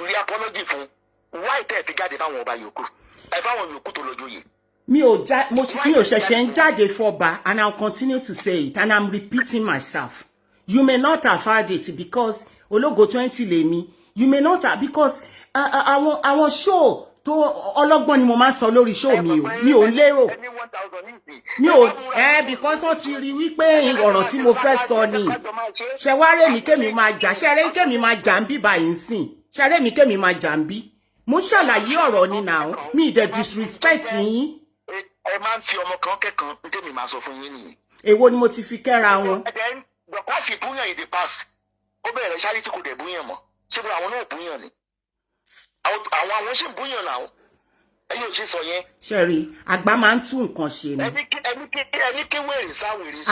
rí apology fún. Why tẹ́ fi jáde fáwọn ọba yòókù? Ẹ fáwọn yòókù tó lójú yìí. Mi ò ṣẹ̀ṣẹ̀ ń jáde fọ́ba, and I'll continue to say it, and I'm repeating myself. You may not have heard it because ológo 20 lèmi. You may not have, because àwọn show tó ọlọ́gbọ́n ni mo máa ń sọ lórí show mi o. Mi ò lérò. Mi ò because wọ́n ti rí wípé ọ̀rọ̀ tí mo fẹ́ sọ ni. Ṣé wá rè mí kémi máa jà, ṣé rè kémi máa jà ń bí báyìí nsìn. Ṣé rè mí kémi máa jà ń bí. Mo ṣàlàyé ọ̀rọ̀ ni now. Mi dẹ̀ disrespect yín. Ẹ máa ń fi ọmọ kan kẹ́kan ní tèmi máa sọ fún yín nìyí. Èwo ni mo ti fi kẹ́ra wọn. Dọ̀kásì búyàn in the past. Ó bẹ̀rẹ̀ charity kò dẹ̀ búyàn mọ́. Ṣé bí àwọn náà búyàn ni? Àwọn sì ń búyàn náà. Ẹ̀yin ò ṣe sọ yẹn. Ṣẹ̀rí, àgbà máa ń tún nǹkan ṣe ni. Ẹni kí wèrè sá.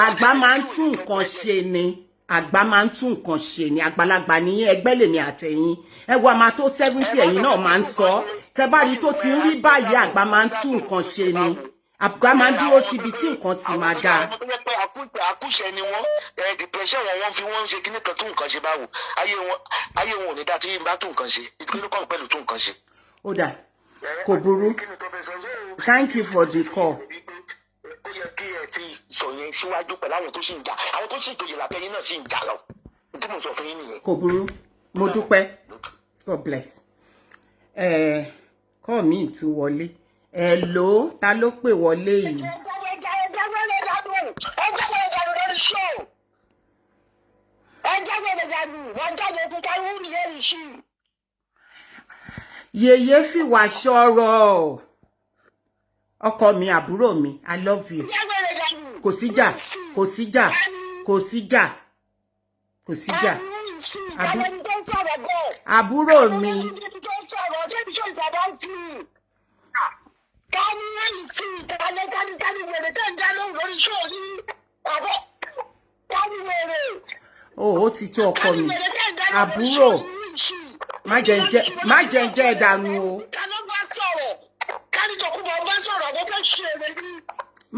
Àgbà máa ń tún nǹkan ṣe ni. Àgbà máa ń tún nǹkan ṣe ni. Àgbàlagbà nìyẹn, ẹgbẹ́ lèmi àtẹ̀yìn. Ẹ wo àmà tó 70 ẹ̀yin náà máa ń sọ. Tẹ́ bá rí tó ti ń rí báyìí, àgbà máa ń tún nǹkan ṣe ni. Àgbà máa ń dúró síbi tí nǹkan ti máa dáa. Àkúṣe ni wọ́n, depression wọ́n fi wọ́n ṣe kíní kan tún nǹkan ṣe báwo. Ayé wọn ò ní dá tí bá tún nǹkan ṣe. Ìdílé kọ́ pẹ̀lú tún nǹkan ṣe. Ó dà, kò burú. Thank you for the call. Ó yẹ kí ẹ ti sọ yẹn síwájú pẹ̀lú àwọn tó sì ń jà. Àwọn tó sì joyè lábẹ́ yín náà sì ń jà lọ. Tí mo sọ fún yín nìyẹn. Kò burú. Mo dúpẹ́. God bless. Call me tún wọlé. Hello, ta ló pè wọlé yìí? Yèyé fìwà ṣọ̀rọ̀. Ọkọ mi, àbúrò mi, I love you. Kò síjà, kò síjà, kò síjà, kò síjà. Àbúrò mi. Ó ti tó ọkọ mi. Àbúrò. Má jẹ́ ń jẹ́ ìdànù o.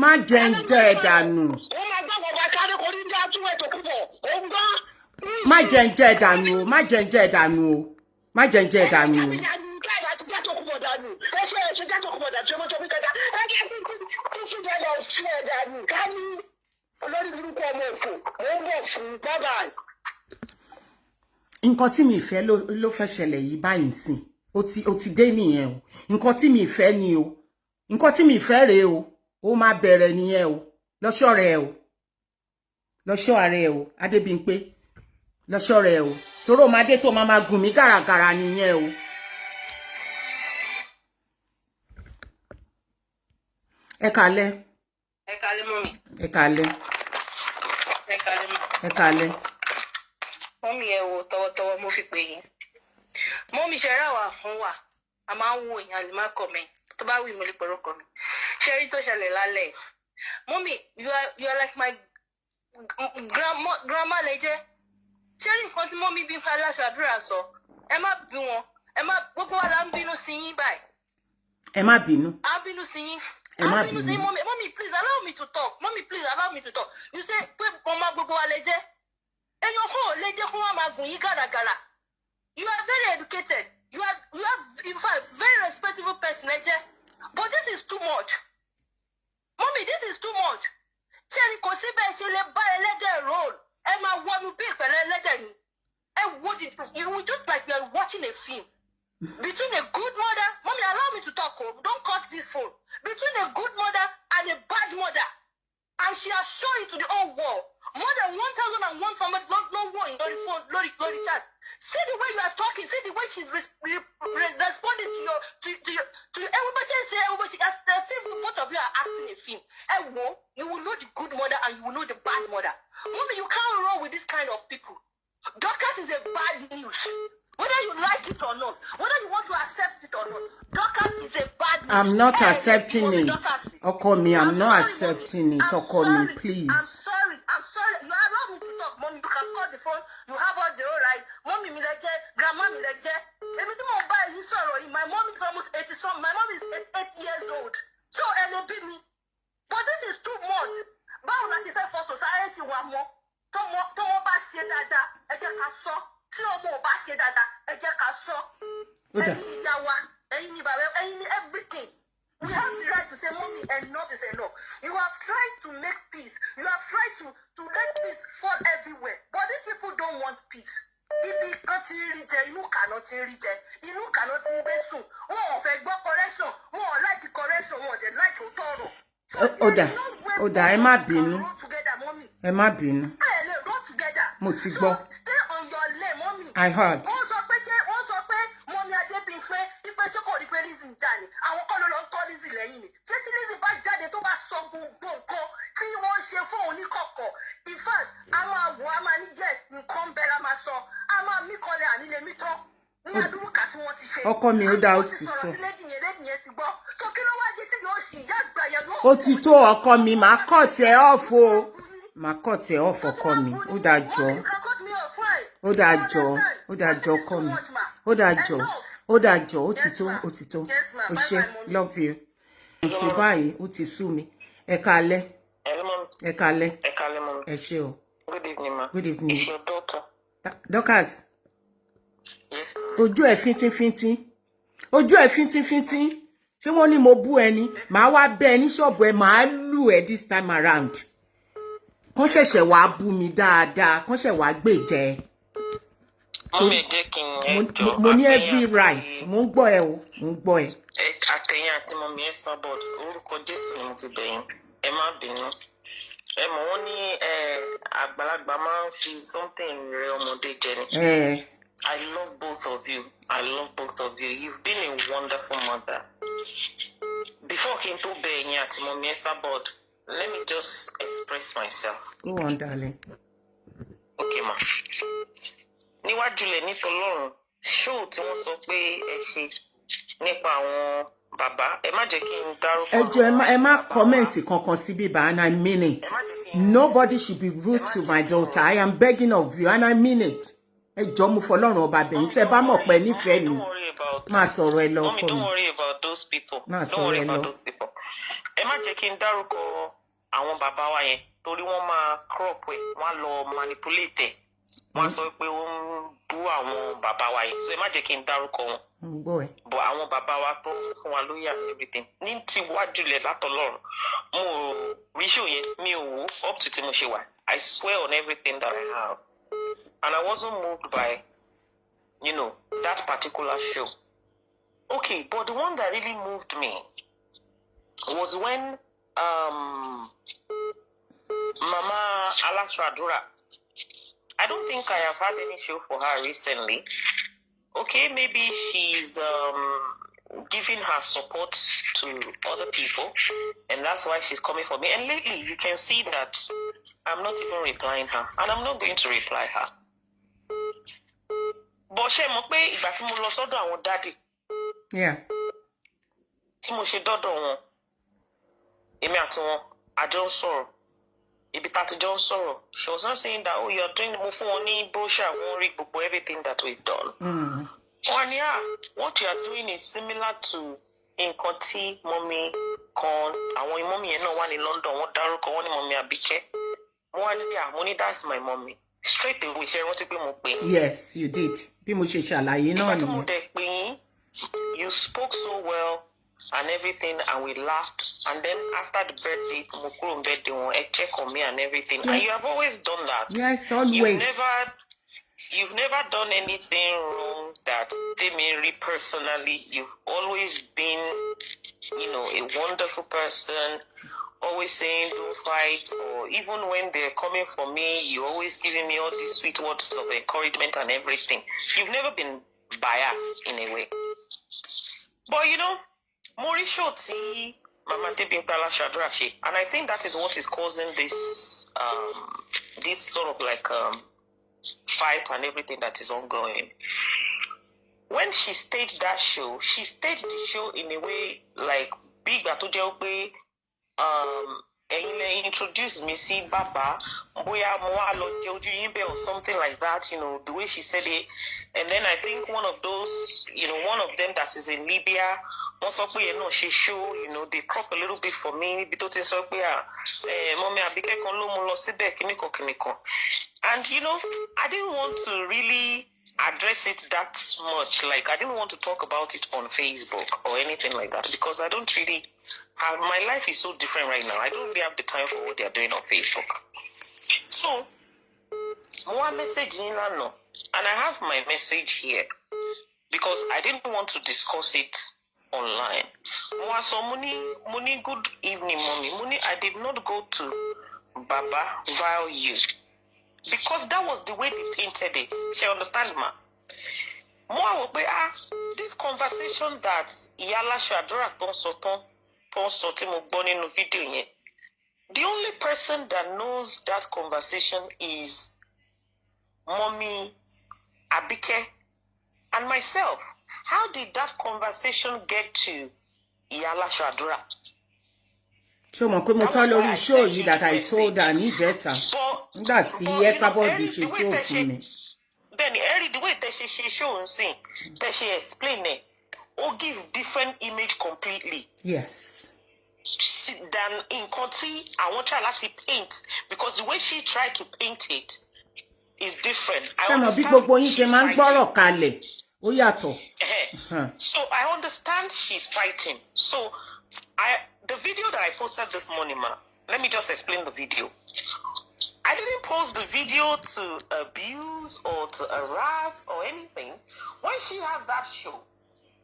Má jẹ́ ń jẹ́ ìdànù. Má jẹ́ ń jẹ́ ìdànù o. Má jẹ́ ń jẹ́ ìdànù o. Má jẹ́ ń jẹ́ ìdànù o. Nǹkan tí mi fẹ́ ló fẹ́ ṣẹlẹ̀ yìí báyìí sìn. Ó ti dé nìyẹn o. Nǹkan tí mi fẹ́ ni o. Nǹkan tí mi fẹ́ rèé o. Ó máa bẹ̀rẹ̀ nìyẹn o. Lọ́ṣọ́ rẹ̀ o. Lọ́ṣọ́ ààrẹ o. Adébímpé. Lọ́ṣọ́ rẹ̀ o. Toro máa dé tó máa gùn mí gàràgàrà nìyẹn o. Ẹ kálẹ́. Ẹ kálẹ́ mọ́mì. Ẹ kálẹ́. Ẹ kálẹ́ mọ́. Ẹ kálẹ́. Mọ́mì ẹ wo tọwọ́tọwọ́ mo fi pè yín. Mọ́mì ṣe ra wà fún wa. A máa ń wo èèyàn lè má kọ̀ mí. Tó bá wí mo lè pẹ̀rọ kọ̀ mí. Ṣé rí tó ṣẹlẹ̀ lálẹ́? Mọ́mì, you are like my grandma lẹ jẹ́. Ṣé rí nǹkan tí mọ́mì bí ń fa aláṣọ àdúrà sọ? Ẹ má bí wọn. Gbogbo wa la ń bínú sí yín báyìí. Ẹ má bínú. A bínú sí yín. Mommy, please allow me to talk. Mommy, please allow me to talk. You say, pé ọmọ gbogbo wa lẹ jẹ́. Ẹ̀yin kò lè jẹ́ kó wá máa gùn yín gàràgàrà. You are very educated. You are in fact very respectable person, ẹ jẹ́. But this is too much. Mommy, this is too much. Ṣé ni kò sí bẹ́ẹ̀ ṣe lè bá ẹlẹ́dẹ̀ roll? Ẹ máa wọnú bí ìpẹ̀lẹ́ ẹlẹ́dẹ̀ ni. You will just like you are watching a film. Between a good mother, Mommy, allow me to talk. Don't cut this phone. Between a good mother and a bad mother, and she has shown it to the whole world. More than 1,001 somebody no war in the phone, Lori chat. See the way you are talking. See the way she's responding to everybody. Say everybody. As if both of you are acting a film. You will know the good mother and you will know the bad mother. Mommy, you can't roll with this kind of people. Dorcas is a bad I'm not accepting it. Ọkọ mi, I'm not accepting it. Ọkọ mi, please. I'm sorry. You allow me to talk, mommy. You can call the phone. You have all the right. Mommy mi leje, grandma mi leje. Èmi tí mo bá yín sọ̀rọ̀ yìí, my mom is almost 80 something. My mom is 88 years old. So ẹ bí mi. But this is too much. Báwo la ṣe fẹ́ fọ society wa mọ́? Tọ́mọ bá ṣe dáadáa, ẹ jẹ́ ká sọ. Tí ọmọ ò bá ṣe dáadáa, ẹ jẹ́ ká sọ. Ẹ̀yin ìyá wa, ẹ̀yin ni bàbá, ẹ̀yin ni everything. We have the right to say, mommy, enough is enough. You have tried to make peace. You have tried to let peace fall everywhere. But these people don't want peace. Ibi kan ti rí jẹ, inú kàná ti rí jẹ, inú kàná ti ń gbé sùn. Wọn ò fẹ́ gbọ́ correction, wọn ò like correction, wọn ò dẹ̀ like òótọ́ ọ̀rọ̀. Ó dà, ẹ má bínú. Ẹ má bínú. Mo ti gbọ́. Stay on your lane, mommy. I heard. Wọ́n sọ pé mommy Adébímpé ipe tí kò rí pé Lizzy ń jà ní. Àwọn kan ló lọ ń tọ́ Lizzy lẹ́yìn ni. Ṣé tí Lizzy bá jáde tó bá sọ gbogbo nǹkan tí wọ́n ṣe fún òun ní kọ̀kọ̀? In fact, a máa wò á máa ní jẹ́ nǹkan bẹ́ẹ̀ la máa sọ. A máa mí kọlẹ̀ ànílé mí tán. Ní àdúrúkà tí wọ́n ti ṣe. Ọkọ mi, ó dá ó ti tó. Sọ̀rọ̀ sí lédìyẹn ti gbọ́. So kí ló wá dé tí yóò ṣì yá àgbà yẹn lọ́wọ́? Ó ti tó ọkọ mi, màá kọ̀ tẹ́ off o. Màá kọ̀ tẹ́ off ọkọ mi. Ó dà jọ. Ó dà jọ. Ó dà jọ ọkọ mi. Ó dà jọ. Ó dà jọ. Ó ti tó. Ó ti tó. Ó ṣé, love you. Ṣé báyìí ó ti sú mi. Ẹ káalẹ́. Ẹ káalẹ́. Ẹ ṣé o. Good evening, ma. Good evening. It's your daughter. Dorcas. Yes. Ojú ẹ fíntín. Ojú ẹ fíntín. Ṣé wọ́n ní mo bú ẹni? Màá wá bẹ́ ẹ ní ṣọ́ọ̀bù ẹ, màá lù ẹ this time around. Kán ṣẹ̀ṣẹ̀ wá bú mi dáadáa, kán ṣẹ̀ wá gbèjẹ́. Mo ní every right. Mo ń gbọ́ ẹ o, mo ń gbọ́ ẹ. Àtẹ̀yìn àti mọ̀mí ẹ sábọ̀d, orúkọ Jésù ni mo fi bẹ̀yìn. Ẹ má bínú. Ẹ mọ̀ wọ́n ní àgbàlagbà máa ń fi something rẹ ọmọdé jẹ ni. I love both of you. You've been a wonderful mother. Before kí n tó bẹ̀ ẹ̀yin àti mọ̀mí ẹ sábọ̀d, let me just express myself. Go on, darling. Okay, ma. Níwájú ilẹ̀ nítọ́lọ́run, show tí wọ́n sọ pé ẹ ṣe nípa àwọn bàbá, ẹ má jẹ́ kí n dárúkọ. Ẹ jọ̀ọ́, ẹ má comment kankan sí bíbá, and I mean it. Nobody should be rude to my daughter. I am begging of you, and I mean it. Ẹ jọ̀ọ́ mo fọlọ́run ọba bẹ̀yìn tẹ́ bá mọ̀ pé nífẹ̀ẹ́ mi. Má sọ̀rọ̀ ẹ lọ ọkọ mi. Don't worry about those people. Má sọ̀rọ̀ ẹ lọ. Ẹ má jẹ́ kí n dárúkọ àwọn bàbá wa yẹn torí wọ́n máa crop ẹ̀, wọ́n á lọ manipulate ẹ̀. Wọ́n sọ pé ó ń bú àwọn bàbá wa yẹn. So ẹ má jẹ́ kí n dárúkọ wọn. But àwọn bàbá wa tó fún wa lóyè and everything. Ní ti wájú ilẹ̀ látọlọ́run, mo rí show yẹn, mi ò wò up to tí mo ṣe wà. I swear on everything that I have. And I wasn't moved by, that particular show. Okay, but the one that really moved me was when Mama Alasradura, I don't think I have had any show for her recently. Okay, maybe she's giving her support to other people, and that's why she's coming for me. And lately, you can see that I'm not even replying her, and I'm not going to reply her. But ṣé mo pé ìgbà tí mo lọ sọ́dọ̀ àwọn daddy. Yeah. Tí mo ṣe dọ́dọ̀ wọn, èmi àti wọn, a jọ ń sọ̀rọ̀. Ibi tá ti jọ ń sọ̀rọ̀. She was not saying that, oh, you're doing mo fún wọn ní brochure, wọ́n rí gbogbo everything that we've done. Wọ́n ní, what you are doing is similar to nǹkan tí mọ́mí kan, àwọn mọ́mí yẹn náà wà ní London, wọ́n dárúkọ wọn ní mọ́mí Abike. Money, that's my mommy. Straight away, she wanted to be more pain. Yes, you did. Bí mo ṣe ṣàlàyé náà nìyẹn. You spoke so well and everything, and we laughed. And then after the birthday, mo kúrò birthday wọn, ẹ check on me and everything. Yes. And you have always done that. Yes, always. You've never done anything wrong that they may personally. You've always been, a wonderful person. Always saying don't fight, or even when they're coming for me, you're always giving me all these sweet words of encouragement and everything. You've never been biased in a way. But Mori Shoti, Mama Adébímpé Alasradura, and I think that is what is causing this sort of like fight and everything that is ongoing. when she staged that show, she staged the show in a way like big Atoje and introduced me, see Baba, Boya Moalo Joju or something like that, you know, the way she said it. And then I think one of those, you know, one of them that is in Libya, she show, you know, they crop a little bit for me, Mommy Abike and you know, I didn't want to really address it that much. Like, I didn't want to talk about it on Facebook or anything like that because I don't really have, my life is so different right now. I don't really have the time for what they're doing on Facebook. So, one message in no, and I have my message here because I didn't want to discuss it online. So, Muni, good evening, Mommy. Muni, I did not go to Baba via you. Because that was the way they painted it. She understand, ma? This conversation that Yala Shadora in video, the only person that knows that conversation is Mommy Abike and myself. How did that conversation get to Yala Shadora? So mo lórí show you that I told her ní jeta. That's yes about the show fún mi. Then the way that she show and sing, that she explain it, or give different image completely. Yes. Than in Conti, I want her to paint because the way she tried to paint it is different. I understand. So I understand she's fighting. So the video that I posted this morning, ma, let me just explain the video. I didn't post the video to abuse or to harass or anything. When she had that show,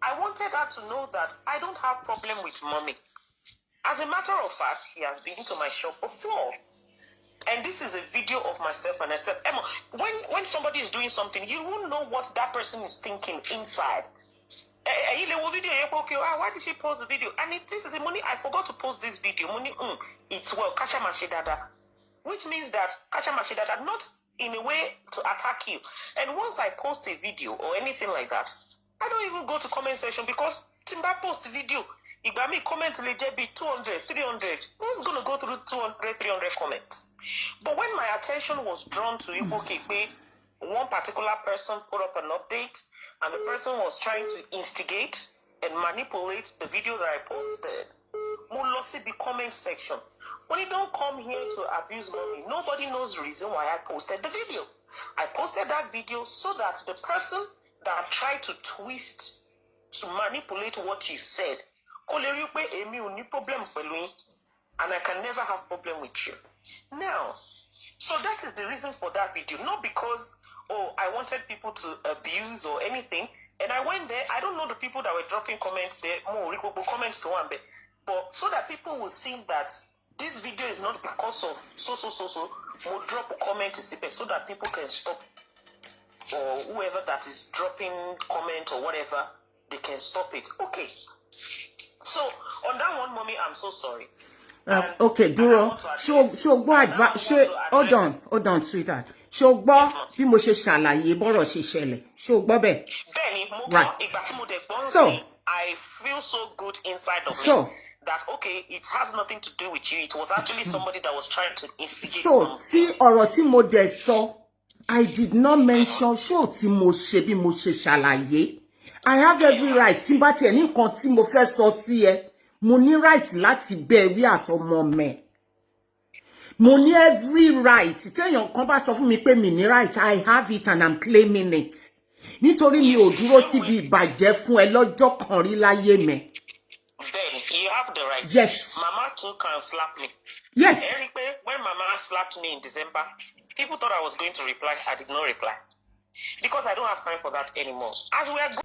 I wanted her to know that I don't have problem with Mommy. As a matter of fact, she has been to my shop before. And this is a video of myself and I said, Emma, when somebody is doing something, you won't know what that person is thinking inside. Why did she post the video? And this is a money. I forgot to post this video. Money, it's well, Kasha Mashidada, which means that Kasha Mashidada, not in a way to attack you. And once I post a video or anything like that, I don't even go to comment section because Timba post video. If I make comments, legit be 200, 300. Who's gonna go through 200, 300 comments? But when my attention was drawn to Ibokipe, one particular person put up an update. And the person was trying to instigate and manipulate the video that I posted. Mulosi the comment section. When you don't come here to abuse Mommy, nobody knows the reason why I posted the video. I posted that video so that the person that tried to twist, to manipulate what she said, and I can never have problem with you. Now, so that is the reason for that video. Not because I wanted people to abuse or anything. And I went there. I don't know the people that were dropping comments there. More comments to one, but so that people will see that this video is not because of so. We'll drop a comment so that people can stop. Or whoever that is dropping comment or whatever, they can stop it. Okay. So on that one, Mommy, I'm so sorry. Okay, Duro. Hold on, sweetheart. Ṣó gbọ́ bí mo ṣe ṣàlàyé bọ́rọ̀ ṣe ṣẹlẹ̀. Ṣó gbọ́ bẹ́ẹ̀? Right. So I feel so good inside of me that okay, it has nothing to do with you. It was actually somebody that was trying to instigate. So see ọ̀rọ̀ tí mo dẹ̀ sọ, I did not mention ṣó tí mo ṣe bí mo ṣe ṣàlàyé. I have every right tí bá tiẹ̀ ní nǹkan tí mo fẹ́ sọ sí ẹ. Mo ní right láti bẹ̀ wí àsọmọ mẹ́. Mo ní every right. Téèyàn kan bá sọ fún mi pé mi ní right, I have it and I'm claiming it. Nítorí mi ò dúró síbi ìbàjẹ́ fún ẹ lọ́jọ́ kan rí láyé mi. Then you have the right. Yes. Mama too can slap me. Yes. When Mama slapped me in December, people thought I was going to reply. I did not reply. Because I don't have time for that anymore. As we are